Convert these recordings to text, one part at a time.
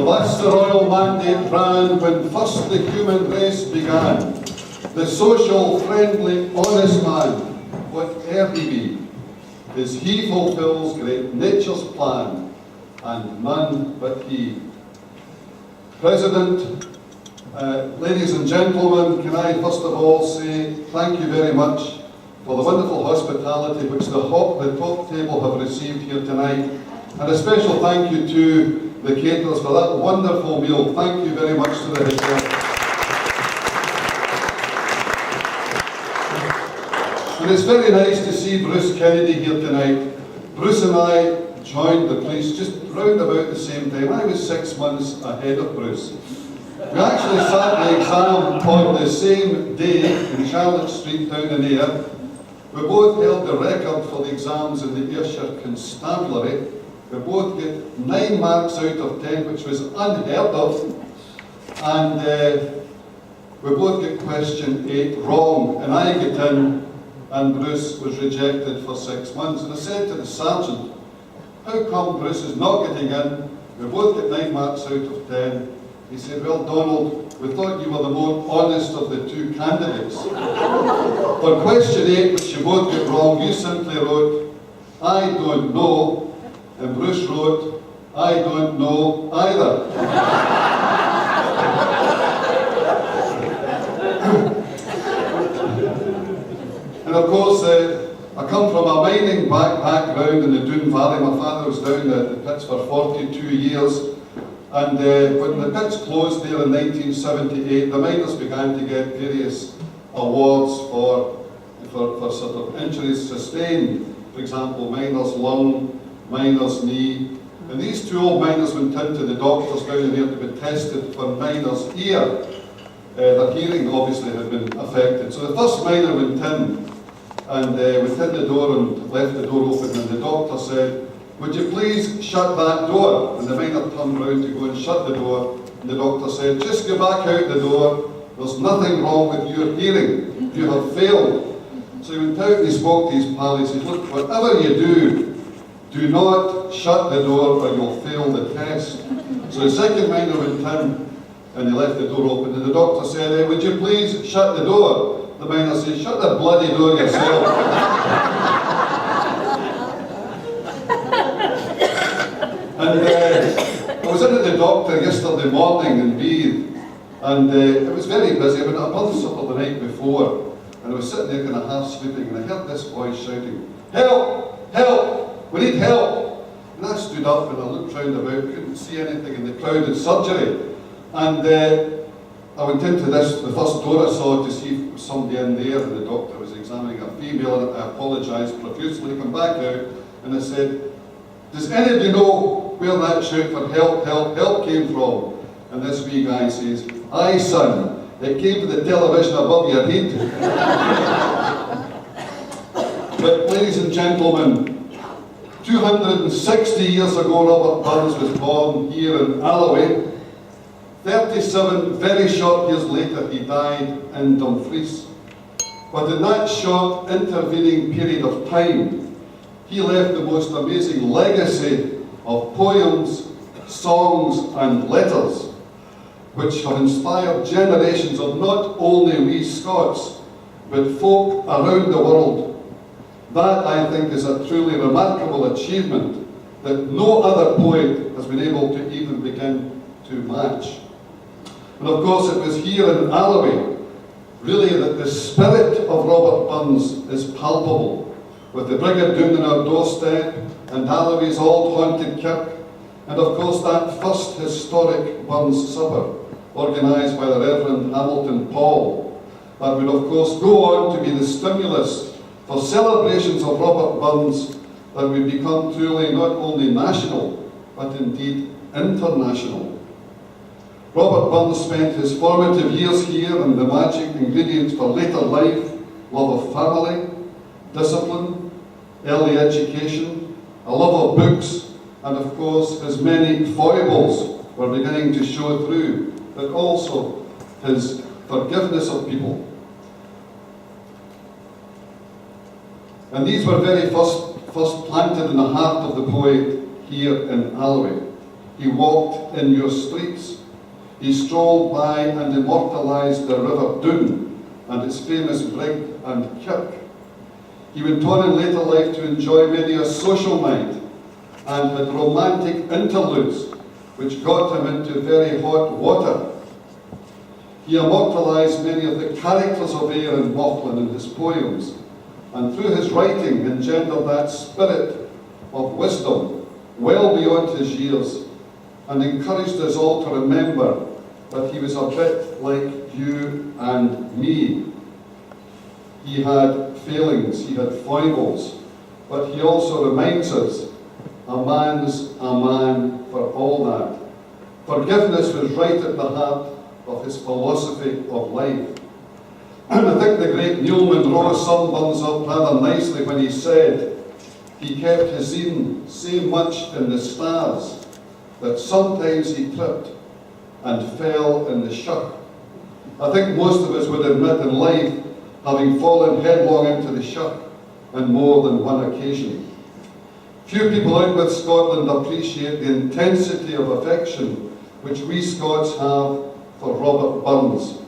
thus the royal mandate ran when first the human race began. The social, friendly, honest man, whate'er he be, is he fulfills great nature's plan, and none but he. President, ladies and gentlemen, can I first of all say thank you very much for the wonderful hospitality which the top table have received here tonight, and a special thank you to the caterers for that wonderful meal. Thank you very much to the head chef. And it's very nice to see Bruce Kennedy here tonight. Bruce and I joined the police just round about the same time. I was 6 months ahead of Bruce. We actually sat the exam on the same day in Charlotte Street down in Ayr. We both held the record for the exams in the Ayrshire Constabulary. We both get 9 marks out of 10, which was unheard of. And we both get question 8 wrong. And I get in, and Bruce was rejected for 6 months. And I said to the sergeant, how come Bruce is not getting in? We both get 9 marks out of 10. He said, well, Donald, we thought you were the more honest of the 2 candidates. For question 8, which you both get wrong, you simply wrote, I don't know. And Bruce wrote, I don't know either. And of course, I come from a mining background in the Doon Valley. My father was down at the pits for 42 years. And when the pits closed there in 1978, the miners began to get various awards for sort of injuries sustained. For example, miner's lung, miner's knee. And these 2 old miners went into the doctors down there to be tested for miner's ear. Their hearing obviously had been affected. So the first miner went in, and went in the door and left the door open, and the doctor said, would you please shut that door? And the miner turned round to go and shut the door, and the doctor said, just go back out the door, there's nothing wrong with your hearing, you have failed. So he went out and he spoke to his pal, he said, look, whatever you do not shut the door or you'll fail the test. So the second miner went in, and he left the door open, and the doctor said, hey, would you please shut the door? The miner said, shut the bloody door yourself. And I was in at the doctor yesterday morning in Reid, and it was very busy. I went to a birth supper the night before, and I was sitting there kind of half sleeping, and I heard this voice shouting, help, help, we need help. And I stood up and I looked round about, couldn't see anything in the crowded surgery. And I went into the first door I saw to see if there was somebody in there, and the doctor was examining a female, and I apologised profusely, I come back out, and I said, does anybody know where that shout for help, help, help came from? And this wee guy says, aye son, it came from the television above your head. But ladies and gentlemen, 260 years ago Robert Burns was born here in Alloway. 37 very short years later he died in Dumfries. But in that short intervening period of time, he left the most amazing legacy of poems, songs and letters, which have inspired generations of not only we Scots, but folk around the world. That, I think, is a truly remarkable achievement that no other poet has been able to even begin to match. And of course it was here in Alloway, really, that the spirit of Robert Burns is palpable, with the Brig O Doon on our doorstep, and Alloway's old haunted kirk, and of course that first historic Burns supper, organised by the Reverend Hamilton Paul, that would of course go on to be the stimulus for celebrations of Robert Burns that would become truly not only national, but indeed international. Robert Burns spent his formative years here, and the magic ingredients for later life, love of family, discipline, early education, a love of books, and of course his many foibles were beginning to show through, but also his forgiveness of people. And these were very first planted in the heart of the poet here in Alloway. He walked in your streets. He strolled by and immortalised the River Doon and its famous brig and kirk. He went on in later life to enjoy many a social night and had romantic interludes which got him into very hot water. He immortalised many of the characters of Ayr and Mauchline in his poems, and through his writing engendered that spirit of wisdom well beyond his years, and encouraged us all to remember that he was a bit like you and me. He had failings, he had foibles, but he also reminds us a man's a man for all that. Forgiveness was right at the heart of his philosophy of life. And I think the great Neil Monroe summed things up rather nicely when he said he kept his zine so much in the stars that sometimes he tripped and fell in the shuck. I think most of us would admit in life having fallen headlong into the shuck on more than one occasion. Few people out with Scotland appreciate the intensity of affection which we Scots have for Robert Burns.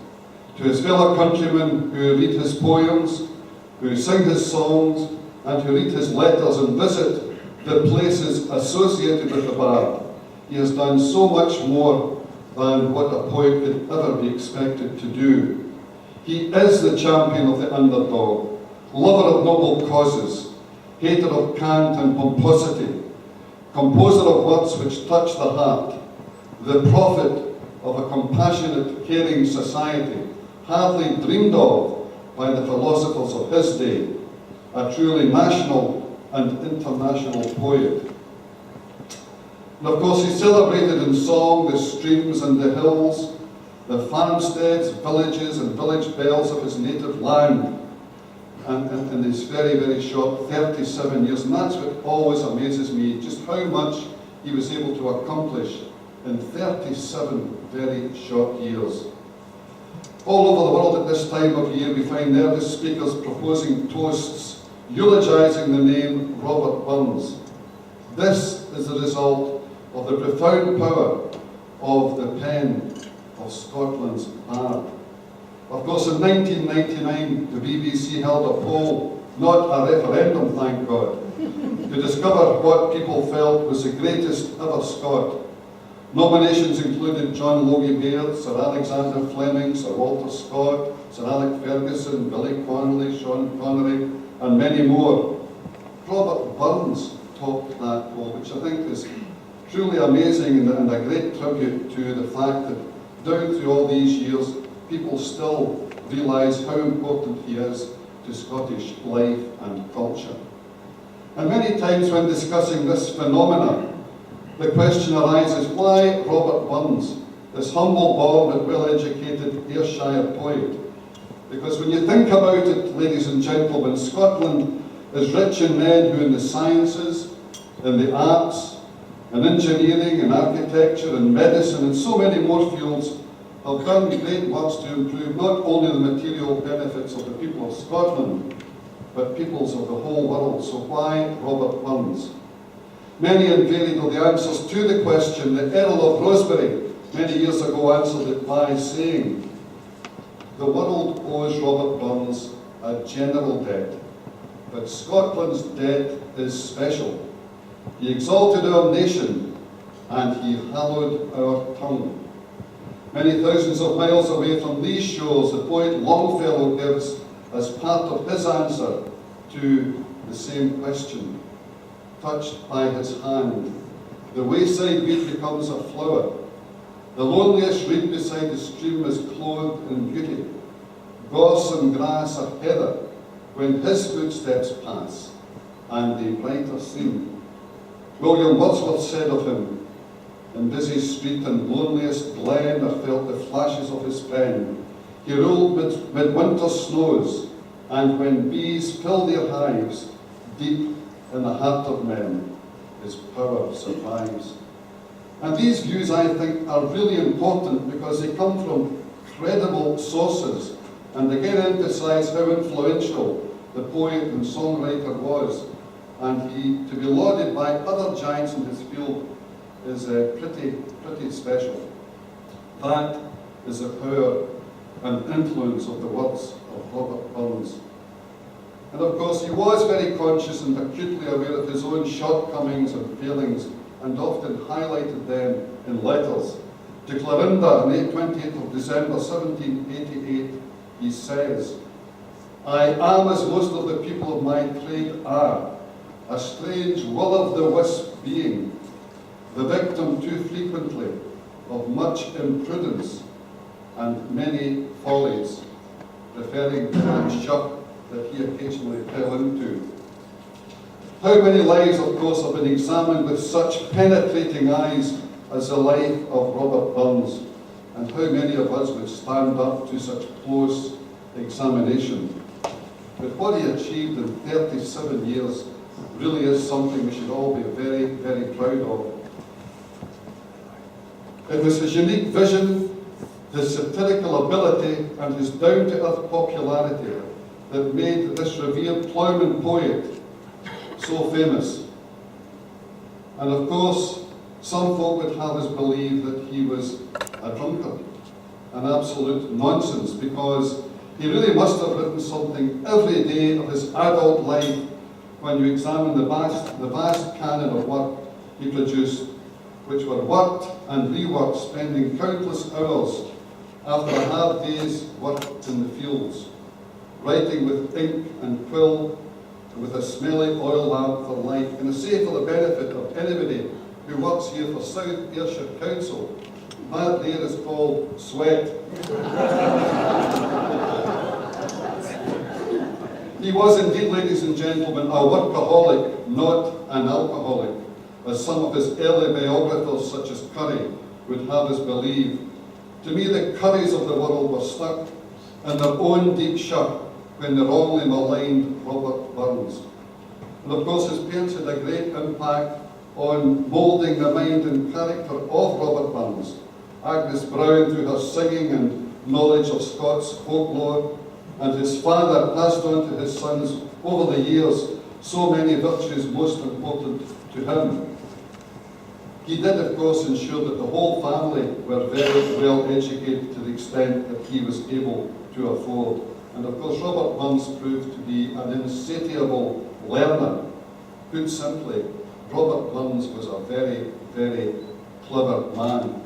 To his fellow countrymen who read his poems, who sing his songs, and who read his letters and visit the places associated with the bard, he has done so much more than what a poet could ever be expected to do. He is the champion of the underdog, lover of noble causes, hater of cant and pomposity, composer of words which touch the heart, the prophet of a compassionate, caring society, hardly dreamed of by the philosophers of his day, a truly national and international poet. And of course he celebrated in song the streams and the hills, the farmsteads, villages and village bells of his native land, and in his very, very short 37 years. And that's what always amazes me, just how much he was able to accomplish in 37 very short years. All over the world at this time of year we find nervous speakers proposing toasts, eulogizing the name Robert Burns. This is the result of the profound power of the pen of Scotland's bard. Of course, in 1999, the BBC held a poll, not a referendum, thank God, to discover what people felt was the greatest ever Scot. Nominations included John Logie Baird, Sir Alexander Fleming, Sir Walter Scott, Sir Alec Ferguson, Billy Connolly, Sean Connery, and many more. Robert Burns topped that poll, which I think is truly amazing and a great tribute to the fact that down through all these years, people still realise how important he is to Scottish life and culture. And many times when discussing this phenomenon, the question arises, why Robert Burns, this humble-born but well-educated Ayrshire poet? Because when you think about it, ladies and gentlemen, Scotland is rich in men who in the sciences, in the arts, in engineering, in architecture, in medicine, and so many more fields have done great works to improve not only the material benefits of the people of Scotland, but peoples of the whole world. So why Robert Burns? Many and varied are the answers to the question. The Earl of Rosebery many years ago answered it by saying, "The world owes Robert Burns a general debt, but Scotland's debt is special. He exalted our nation, and he hallowed our tongue." Many thousands of miles away from these shores, the poet Longfellow gives as part of his answer to the same question. Touched by his hand, the wayside weed becomes a flower. The loneliest reed beside the stream is clothed in beauty. Gorse and grass are heather when his footsteps pass, and they brighter seem. William Wordsworth said of him, "In busy street and loneliest glen are felt the flashes of his pen. He ruled mid winter snows, and when bees fill their hives, deep in the heart of men, his power survives." And these views, I think, are really important because they come from credible sources and again emphasize how influential the poet and songwriter was. And he, to be lauded by other giants in his field, is pretty special. That is the power and influence of the words of Robert Burns. And of course, he was very conscious and acutely aware of his own shortcomings and failings, and often highlighted them in letters. To Clarinda on the 28th of December 1788, he says, "I am, as most of the people of my trade are, a strange will-o'-the-wisp being, the victim too frequently of much imprudence and many follies," referring to that shock that he occasionally fell into. How many lives, of course, have been examined with such penetrating eyes as the life of Robert Burns, and how many of us would stand up to such close examination? But what he achieved in 37 years really is something we should all be very, very proud of. It was his unique vision, his satirical ability, and his down-to-earth popularity that made this revered ploughman poet so famous. And of course, some folk would have us believe that he was a drunkard, an absolute nonsense, because he really must have written something every day of his adult life when you examine the vast canon of work he produced, which were worked and reworked, spending countless hours after a hard day's work in the fields, writing with ink and quill, with a smelly oil lamp for light, and say for the benefit of anybody who works here for South Ayrshire Council, that there is called sweat. He was indeed, ladies and gentlemen, a workaholic, not an alcoholic, as some of his early biographers, such as Curry, would have us believe. To me, the Currys of the world were stuck in their own deep shut when they wrongly maligned Robert Burns. And of course, his parents had a great impact on moulding the mind and character of Robert Burns. Agnes Brown, through her singing and knowledge of Scots folklore, and his father passed on to his sons over the years so many virtues most important to him. He did, of course, ensure that the whole family were very well educated to the extent that he was able to afford. And of course, Robert Burns proved to be an insatiable learner. Put simply, Robert Burns was a very, very clever man.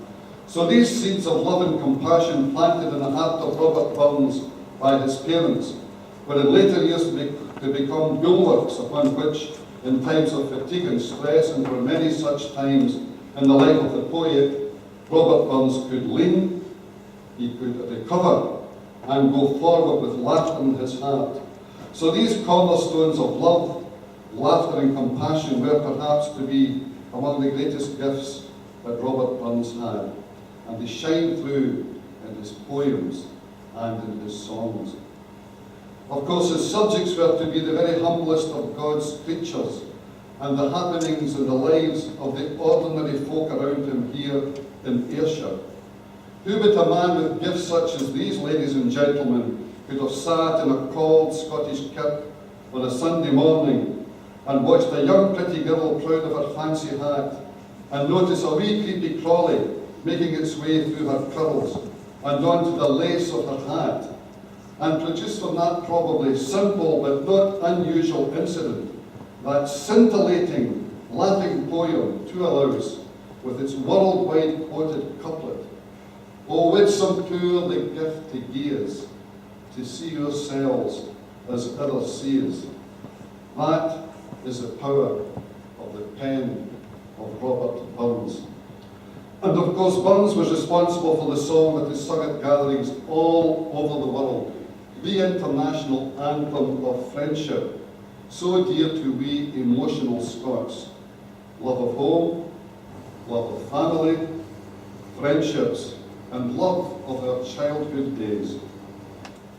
So these seeds of love and compassion planted in the heart of Robert Burns by his parents were in later years to become bulwarks upon which, in times of fatigue and stress, and for many such times in the life of the poet, Robert Burns could lean, he could recover, and go forward with laughter in his heart. So these cornerstones of love, laughter and compassion were perhaps to be among the greatest gifts that Robert Burns had, and they shine through in his poems and in his songs. Of course, his subjects were to be the very humblest of God's creatures, and the happenings and the lives of the ordinary folk around him here in Ayrshire. Who but a man with gifts such as these, ladies and gentlemen, could have sat in a cold Scottish kirk on a Sunday morning and watched a young pretty girl proud of her fancy hat, and notice a wee creepy crawly making its way through her curls and onto the lace of her hat, and produce from that probably simple but not unusual incident that scintillating, laughing poem, Two Allows, with its worldwide quoted couplet, "Oh, with some poor the gift to gi'es, to see yourselves as others sees." That is the power of the pen of Robert Burns. And of course, Burns was responsible for the song that is sung at gatherings all over the world, the international anthem of friendship, so dear to we emotional Scots. Love of home, love of family, friendships, and love of our childhood days.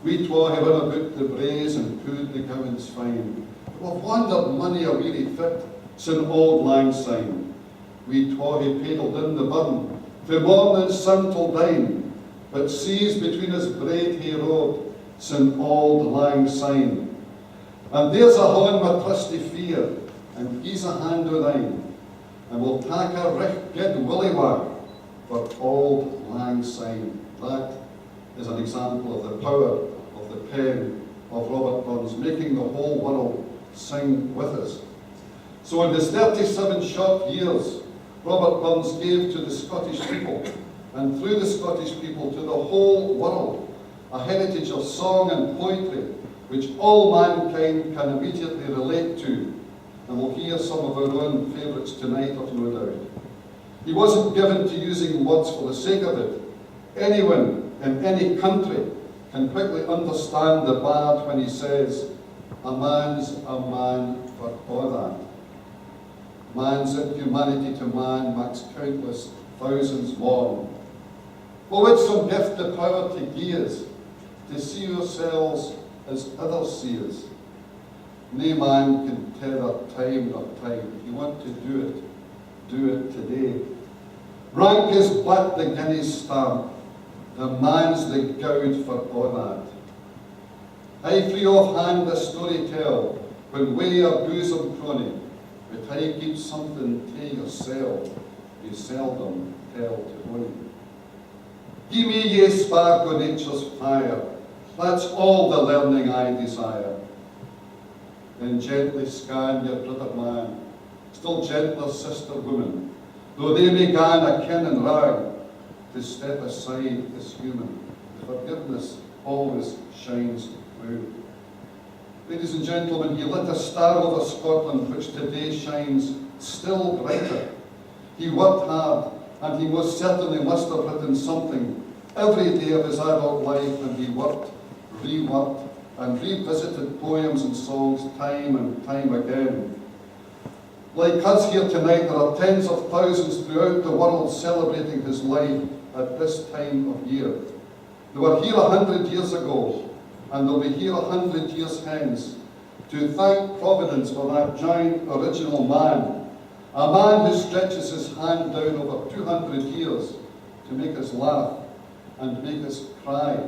We twa have run about the braes and pu'd the gowans fine. We've wandered many a weary fit sin auld lang syne. We twa hae paddled in the burn, frae morning sun till dine, but seas between us braid hae rode sin auld lang syne. And there's a horn my trusty fear, and he's a hand o' thine, and we'll tak a rich good willywag for Auld Lang Syne. That is an example of the power of the pen of Robert Burns, making the whole world sing with us. So in his 37 short years, Robert Burns gave to the Scottish people, and through the Scottish people to the whole world, a heritage of song and poetry which all mankind can immediately relate to. And we'll hear some of our own favourites tonight, I've no doubt. He wasn't given to using words for the sake of it. Anyone in any country can quickly understand the bard when he says, a man's a man for all that. Man's inhumanity to man makes countless thousands more. Well, with some gift the power to gie us, to see ourselves as others see us. No man can tether time nor tide. If you want to do it today. Rank is but the guinea's stamp, the man's the gowd for all that. I free off hand the story tell, when we a bosom crony, but I keep something to yourself, you seldom tell to one. Give me ye spark o' nature's fire, that's all the learning I desire. Then gently scan your brother man, still gentler sister woman, though they may gan a kin and rag, to step aside is human. Forgiveness always shines through. Ladies and gentlemen, he lit a star over Scotland which today shines still brighter. He worked hard, and he most certainly must have written something every day of his adult life, and he worked, reworked, and revisited poems and songs time and time again. Like us here tonight, there are tens of thousands throughout the world celebrating his life at this time of year. They were here 100 years ago, and they'll be here 100 years hence, to thank Providence for that giant original man, a man who stretches his hand down over 200 years to make us laugh and make us cry,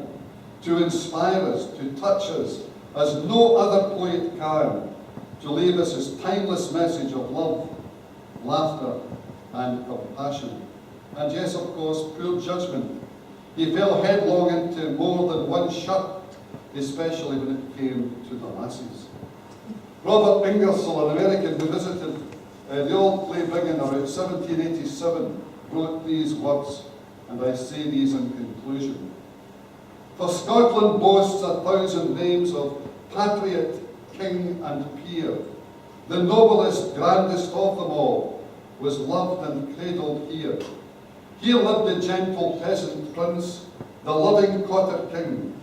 to inspire us, to touch us as no other poet can, to leave us his timeless message of love, laughter, and compassion. And yes, of course, poor judgment. He fell headlong into more than one shot, especially when it came to the lassies. Robert Ingersoll, an American who visited the old play Brig in around 1787, wrote these words, and I say these in conclusion. For Scotland boasts 1,000 names of patriot, king, and peer. The noblest, grandest of them all was loved and cradled here. Here lived the gentle peasant prince, the loving cotter king,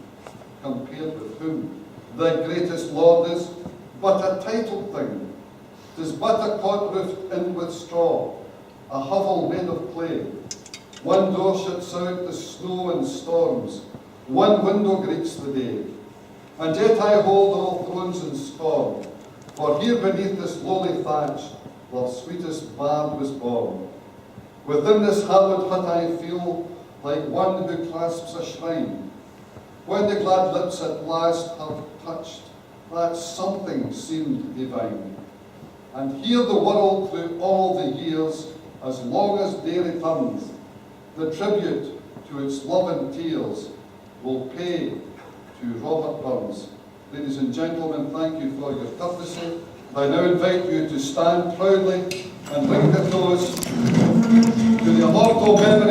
compared with whom the greatest lord is but a titled thing. 'Tis but a cot roofed in with straw, a hovel made of clay. One door shuts out the snow and storms, one window greets the day. And yet I hold all thrones in scorn, for here beneath this lowly thatch, love's sweetest bard was born. Within this hallowed hut I feel like one who clasps a shrine. When the glad lips at last have touched, that something seemed divine. And here the world through all the years, as long as day returns, the tribute to its love and tears will pay to Robert Burns. Ladies and gentlemen, thank you for your courtesy. I now invite you to stand proudly and ring the toast to the immortal memory